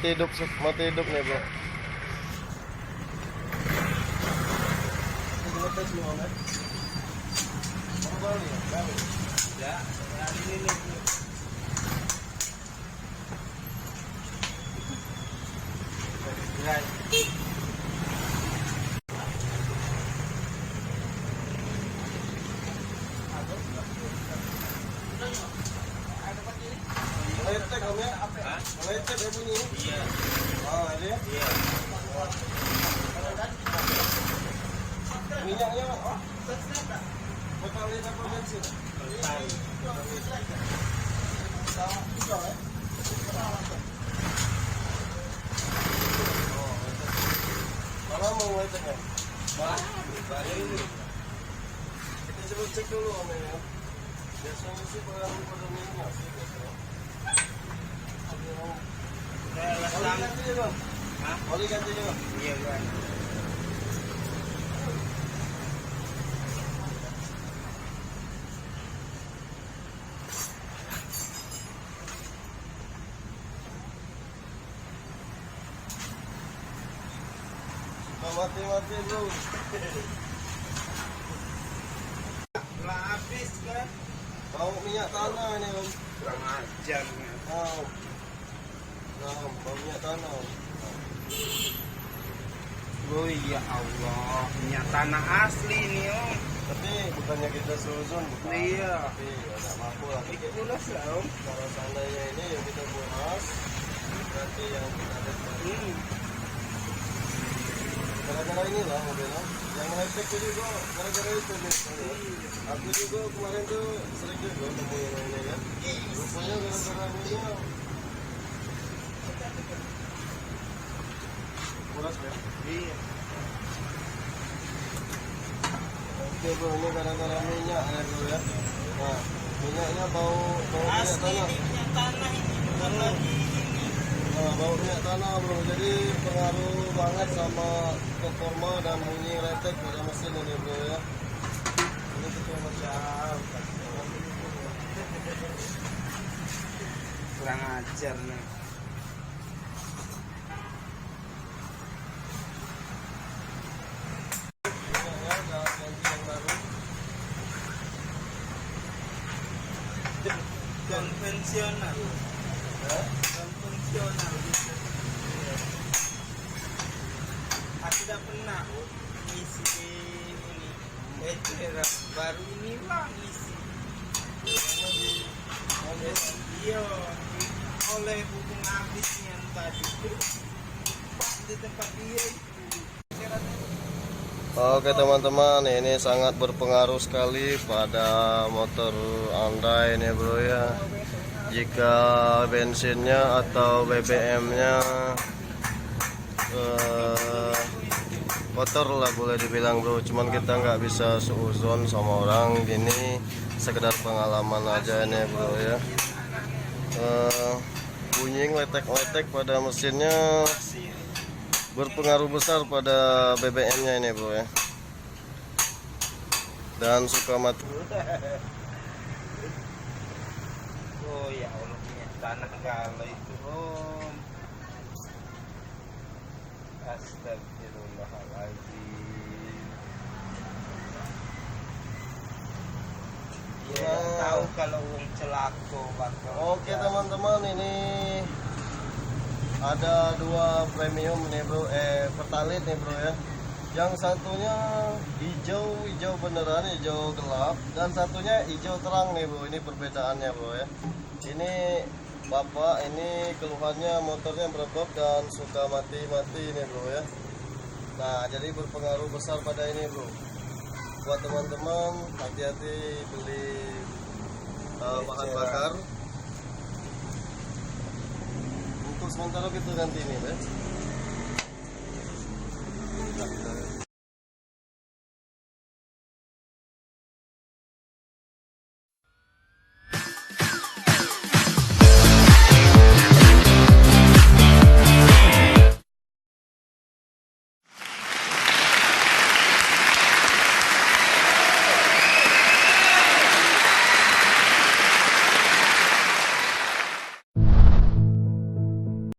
mati hidup nih bro. Meletek om ya? Meletek ya bunyi? Iya. Oh ada ya? Iya. Minyaknya oh? Pertalite apa bensin? Pertalite. Mana mau meleteknya? Bayar ini. Kita coba cek dulu om ya. Biasanya sih pada minyak sih biasanya. Oli ganti ya bang? Hah? Oli ganti ya bang? Iya bang. Mati bro. Telah habis kan? Bau minyak tanah ini om. Kurang ajar nih. Oh. Nah, bau minyak tanah. Oh ya Allah, minyak tanah asli nih om. Tapi bukannya kita suzon bukan? Iya. Tapi ada mampu lah. Kita pulas ya om. Kalau seandainya ini yang kita pulas, berarti yang kita lihat. Gara-gara inilah mobilnya. Yang high-tech juga gara-gara itu nih. Aku juga kemarin tuh sering juga nemuin ini kan. Rupanya gara-gara ini pulas ya? Iya. Oke bro, ini gara-gara minyak ya bro ya. Nah, minyaknya bau minyak tanah. Minyak tanah ini bukan lagi ini. Nah, bau minyak tanah bro, jadi pengaruh banget sama performa dan bunyi letek pada mesin ini bro ya. Ini kita macam kurang ajar nih. Konvensional. Konvensional. Aku tidak pernah ngisi ini. Baru inilah ngisi. Iya. Oleh hubung habisnya tadi. Pas di tempat dia. Oke teman-teman, ini sangat berpengaruh sekali pada motor Anda ini bro ya. Jika bensinnya atau BBM-nya kotor lah boleh dibilang bro. Cuman kita nggak bisa seuzon sama orang gini, sekedar pengalaman aja ini bro ya. Bunyi letek-letek pada mesinnya berpengaruh besar pada BBM-nya ini bro ya, dan suka mati. Oh ya Allah, minyak tanah kalau itu om. Astagfirullahaladzim. Ya tahu kalau uang celako bakal. Oke teman-teman, ini ada dua premium nih bro, Pertalite nih bro ya. Yang satunya hijau beneran, hijau gelap, dan satunya hijau terang nih bro. Ini perbedaannya bro ya. Ini bapak ini keluhannya motornya berebab dan suka mati-mati nih bro ya. Nah jadi berpengaruh besar pada ini bro. Buat teman-teman hati-hati beli bahan bakar. Sementara kita ganti ini,